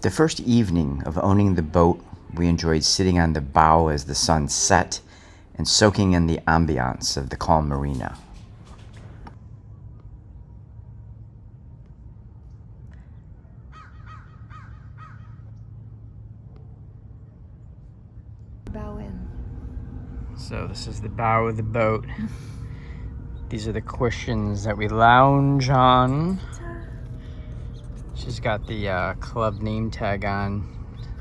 The first evening of owning the boat, we enjoyed sitting on the bow as the sun set and soaking in the ambiance of the calm marina. Bow in. So this is the bow of the boat. These are the cushions that we lounge on. She's got the club name tag on,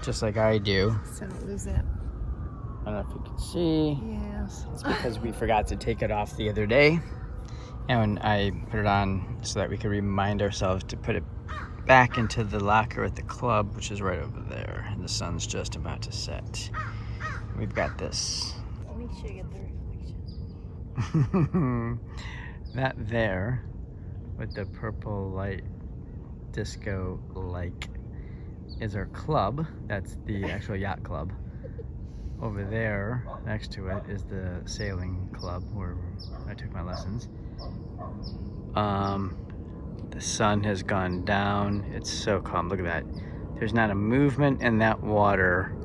just like I do. So lose it. I don't know if you can see. Yes. It's because we forgot to take it off the other day. And I put it on so that we could remind ourselves to put it back into the locker at the club, which is right over there. And the sun's just about to set. We've got this. Make sure you get the reflection. That there, with the purple light disco like, is our club. That's the actual yacht club. Over there next to it is the sailing club where I took my lessons. The sun has gone down. It's so calm. Look at that. There's not a movement in that water.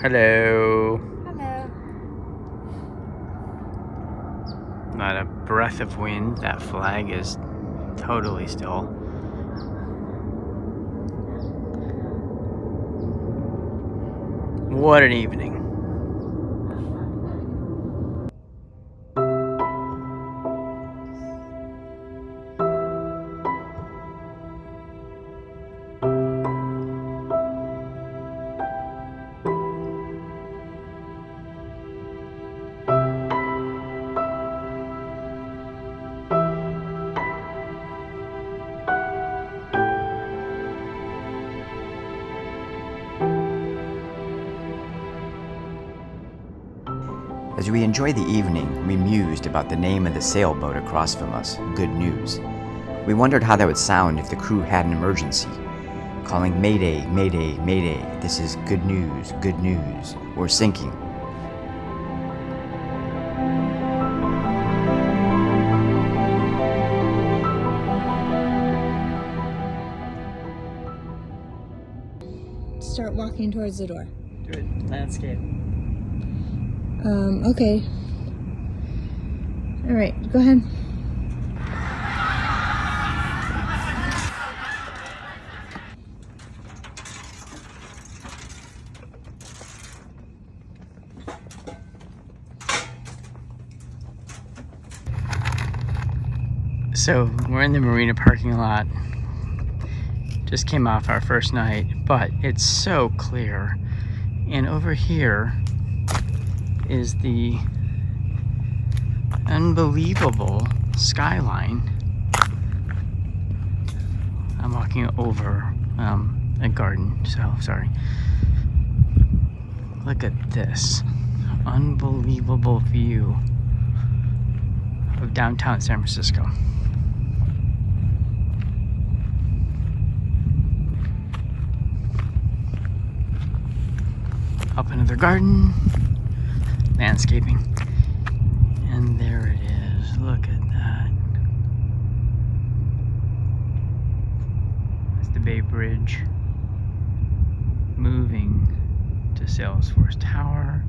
Hello. Hello. Not a breath of wind. That flag is totally still. What an evening. As we enjoyed the evening, we mused about the name of the sailboat across from us, Good News. We wondered how that would sound if the crew had an emergency, calling Mayday, Mayday, Mayday, this is good news, we're sinking. Start walking towards the door. Do it, landscape. Okay. All right, go ahead. So we're in the marina parking lot. Just came off our first night, but it's so clear. And over here is the unbelievable skyline. I'm walking over a garden, so sorry. Look at this unbelievable view of downtown San Francisco. Up another garden. Landscaping, and there it is. Look at that. That's the Bay Bridge moving to Salesforce Tower.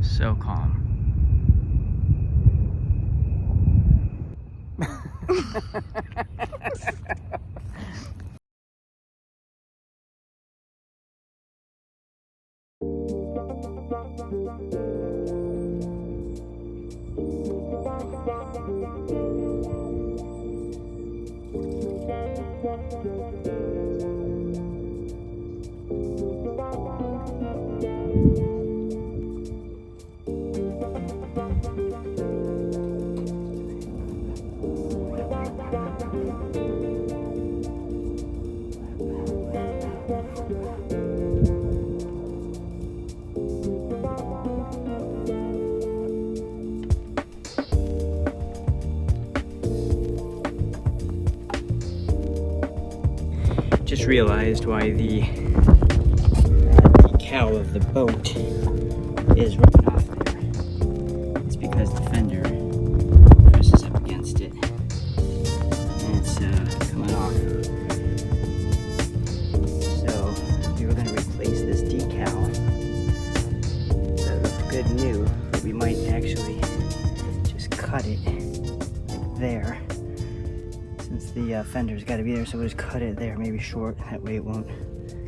So calm. Just realized why the decal of the boat is rubbing off there. It's because the fender presses wrong. So we were going to replace this decal. So it looked good new, but we might actually just cut it like there. Since the fender's got to be there, so we'll just cut it there, maybe short. That way it won't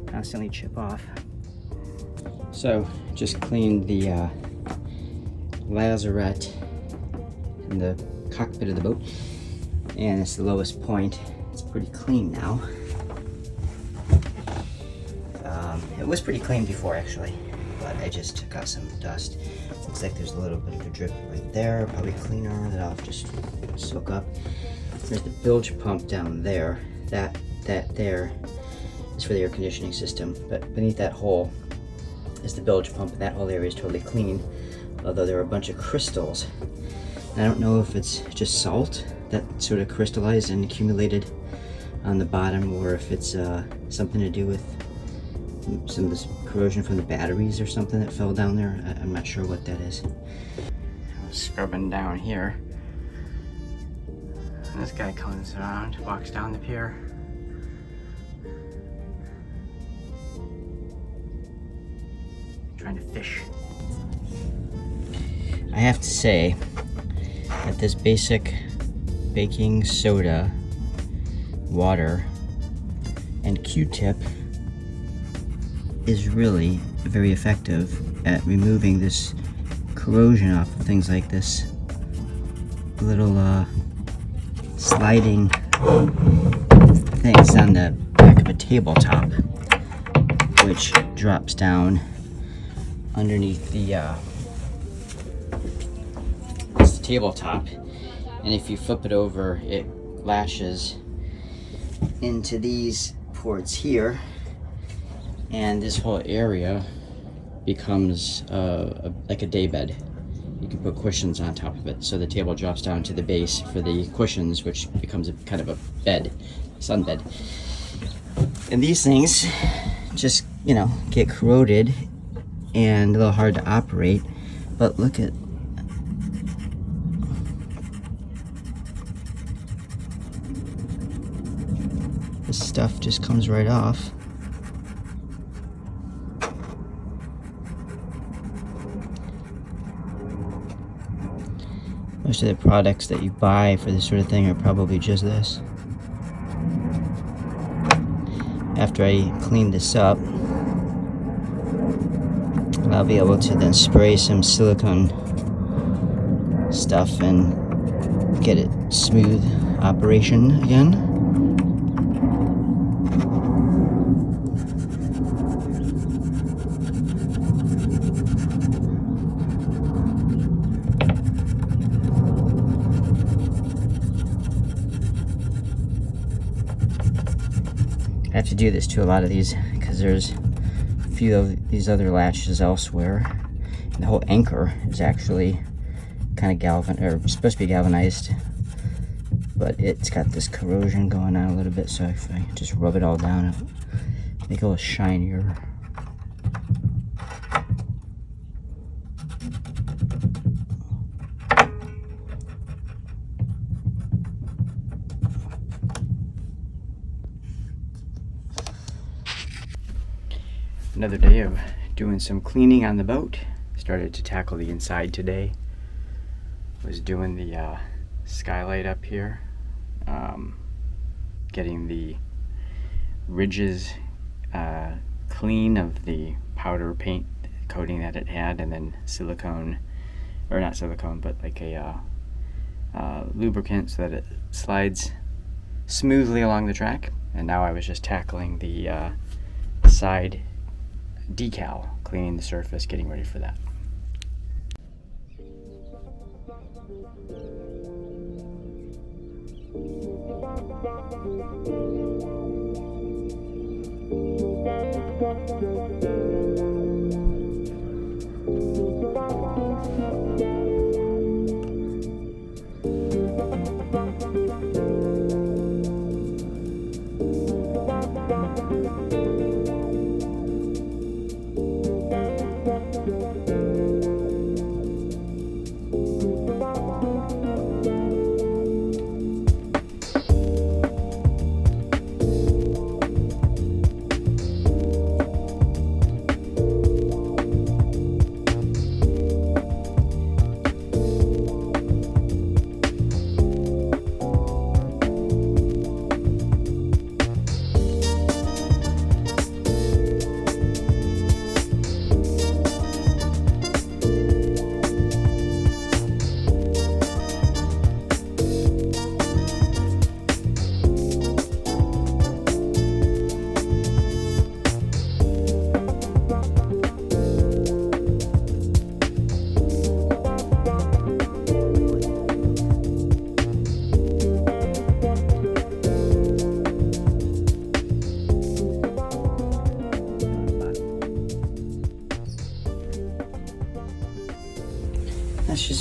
constantly chip off. So just cleaned the lazarette in the cockpit of the boat, and it's the lowest point. It's pretty clean now. It was pretty clean before actually, but I just took out some dust. Looks like there's a little bit of a drip right there, probably cleaner that I'll just soak up. There's the bilge pump down there. That there is for the air conditioning system, but beneath that hole is the bilge pump, and that whole area is totally clean, although there are a bunch of crystals. And I don't know if it's just salt that sort of crystallized and accumulated on the bottom, or if it's something to do with some of this corrosion from the batteries or something that fell down there. I'm not sure what that is. I was scrubbing down here, and this guy comes around, walks down the pier. Trying to fish. I have to say that this basic baking soda, water, and Q-tip is really very effective at removing this corrosion off of things like this little sliding things on the back of a tabletop, which drops down underneath the tabletop, and if you flip it over, it lashes into these ports here, and this whole area becomes like a day bed. You can put cushions on top of it, so the table drops down to the base for the cushions, which becomes a kind of a bed, sun bed. And these things just, you know, get corroded and a little hard to operate, but look at this stuff, just comes right off. Most of the products that you buy for this sort of thing are probably just this. After I clean this up, I'll be able to then spray some silicone stuff and get it smooth operation again. I have to do this to a lot of these because there's a few of these other latches elsewhere. And the whole anchor is actually kind of supposed to be galvanized, but it's got this corrosion going on a little bit, so if I just rub it all down, it'll make it a little shinier. Another day of doing some cleaning on the boat. Started to tackle the inside today. Was doing the skylight up here, getting the ridges clean of the powder paint coating that it had, and then silicone, or not silicone, but like a lubricant so that it slides smoothly along the track. And now I was just tackling the side decal, cleaning the surface, getting ready for that.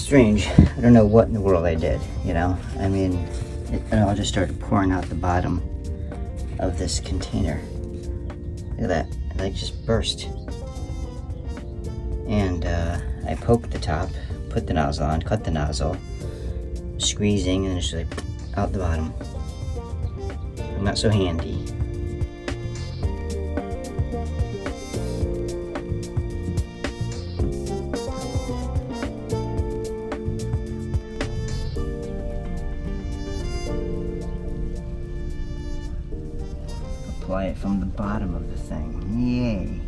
strange. I don't know what in the world I did, you know? I mean, it all just started pouring out the bottom of this container. Look at that, it like just burst. And I poked the top, put the nozzle on, cut the nozzle, squeezing, and it's just like out the bottom. Not so handy. Apply it from the bottom of the thing. Yay.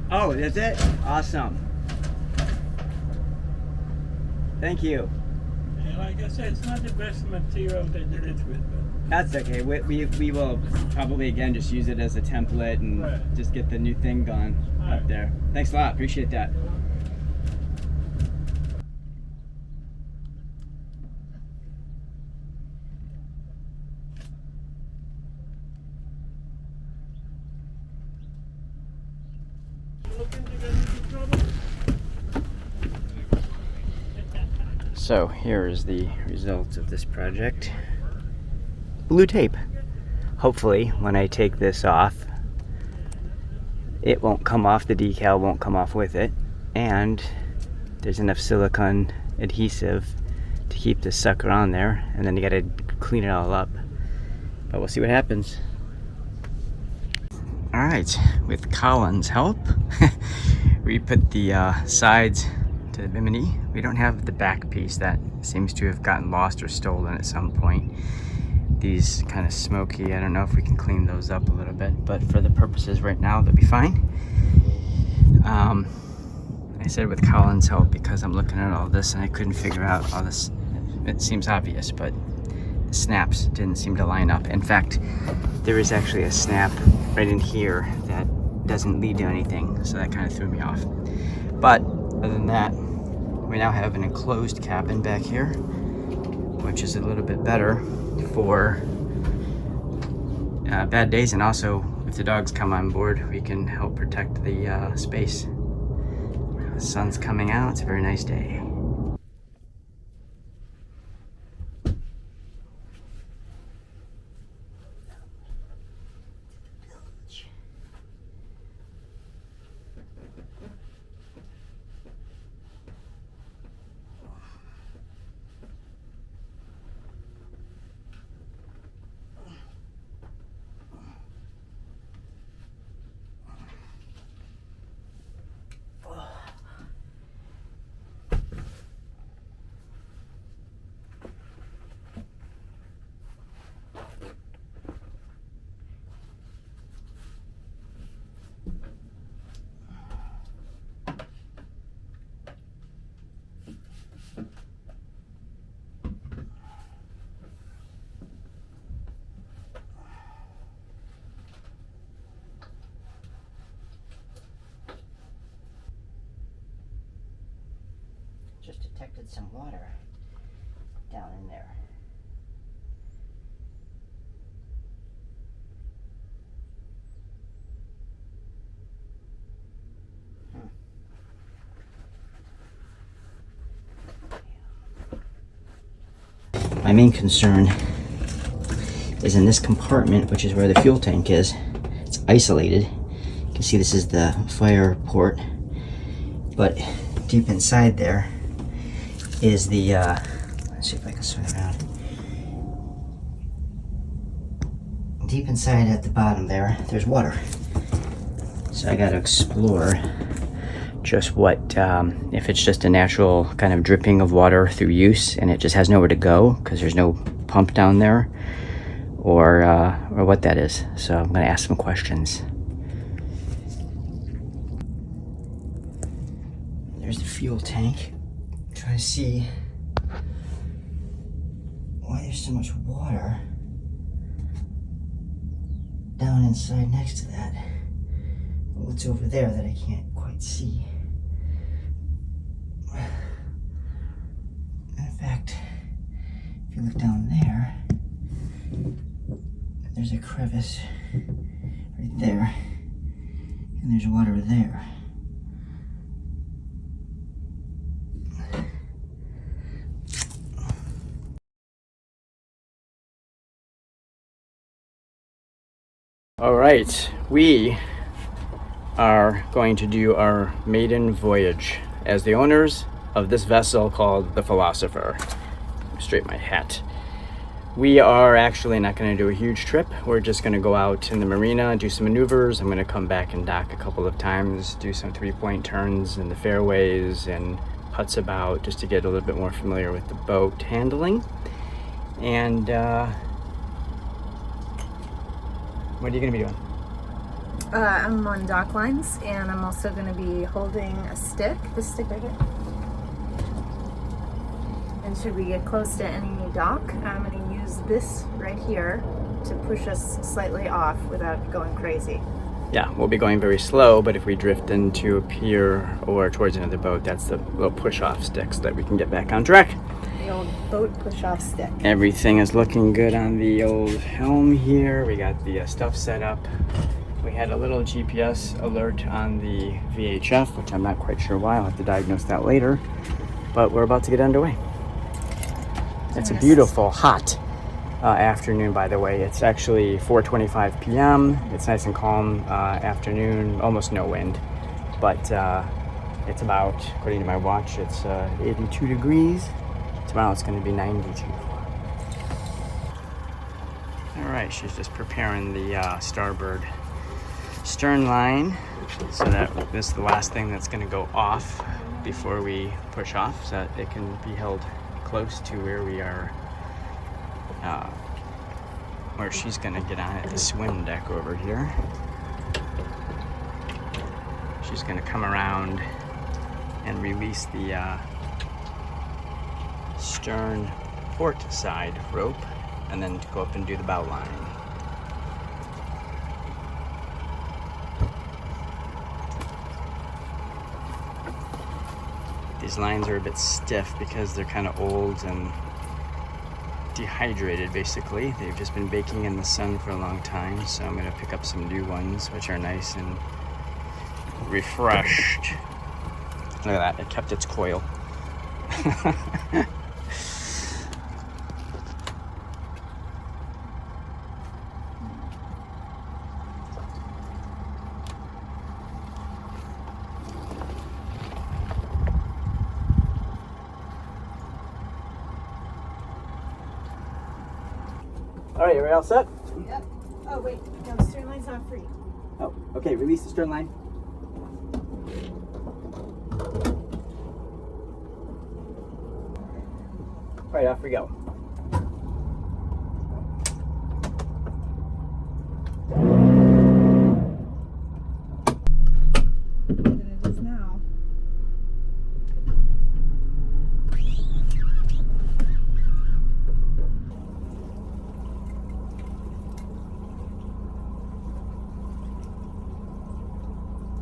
Oh, that's it? Awesome. Thank you. And like I said, it's not the best material they did it with, but That's okay. We will probably again just use it as a template and Right. just get the new thing going up Alright. there. Thanks a lot. Appreciate that. looking to get into trouble. So here is the result of this project. Blue tape. Hopefully when I take this off, it won't come off, the decal won't come off with it, and there's enough silicone adhesive to keep this sucker on there, and then you gotta clean it all up. But we'll see what happens. Alright, with Colin's help, we put the sides to the bimini. We don't have the back piece, that seems to have gotten lost or stolen at some point. These kind of smoky, I don't know if we can clean those up a little bit, but for the purposes right now, they'll be fine. I said with Colin's help because I'm looking at all this and I couldn't figure out all this. It seems obvious, but the snaps didn't seem to line up. In fact, there is actually a snap right in here that doesn't lead to anything, so that kind of threw me off. But other than that, we now have an enclosed cabin back here, which is a little bit better for bad days, and also if the dogs come on board, we can help protect the space. The sun's coming out, it's a very nice day. Just detected some water down in there. My main concern is in this compartment, which is where the fuel tank is. It's isolated. You can see this is the fire port, but deep inside there is the, let's see if I can swing around. Deep inside at the bottom there, there's water. So I gotta explore, just what, if it's just a natural kind of dripping of water through use and it just has nowhere to go because there's no pump down there, or what that is. So I'm gonna ask some questions. There's the fuel tank. I'm trying to see why there's so much water down inside next to that. What's over there that I can't quite see? In fact, if you look down there, there's a crevice right there, and there's water there. All right, we are going to do our maiden voyage as the owners of this vessel called the Philosopher. Straighten my hat. We are actually not going to do a huge trip. We're just going to go out in the marina, do some maneuvers. I'm going to come back and dock a couple of times, do some 3-point turns in the fairways and putts about just to get a little bit more familiar with the boat handling. And what are you going to be doing? I'm on dock lines, and I'm also going to be holding a stick, this stick right here. And should we get close to any dock, I'm going to use this right here to push us slightly off without going crazy. Yeah, we'll be going very slow, but if we drift into a pier or towards another boat, that's the little push-off stick so that we can get back on track. The old boat push-off stick. Everything is looking good on the old helm here. We got the stuff set up. We had a little GPS alert on the VHF, which I'm not quite sure why. I'll have to diagnose that later. But we're about to get underway. It's a beautiful, hot afternoon, by the way. It's actually 4:25 p.m. It's nice and calm afternoon, almost no wind. But it's about, according to my watch, it's 82 degrees. Tomorrow it's going to be 92. All right, she's just preparing the starboard stern line so that this is the last thing that's going to go off before we push off, so that it can be held close to where we are, where she's going to get on at the swim deck over here. She's going to come around and release the stern port side rope and then to go up and do the bow line. These lines are a bit stiff because they're kind of old and dehydrated, basically. They've just been baking in the sun for a long time, so I'm going to pick up some new ones which are nice and refreshed. Look at that, it kept its coil. All right, are we all set? Yep. Oh, wait. No, the stern line's not free. Oh, okay, release the stern line. All right, off we go. Than it is now.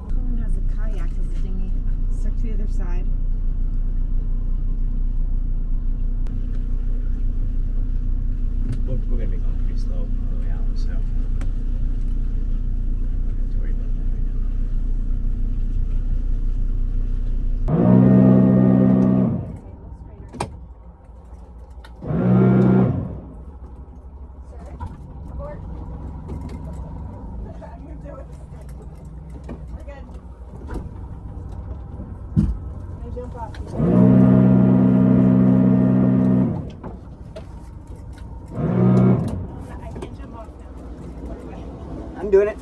Someone has a kayak as a dinghy stuck to the other side. We're gonna be going pretty slow on the way out, so don't have to worry about that right now. I'm doing it.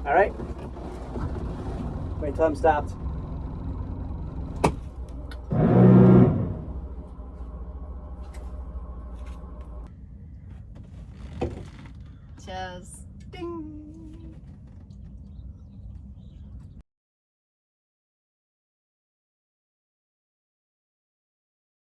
All right. Wait till I'm stopped. Cheers. Ding.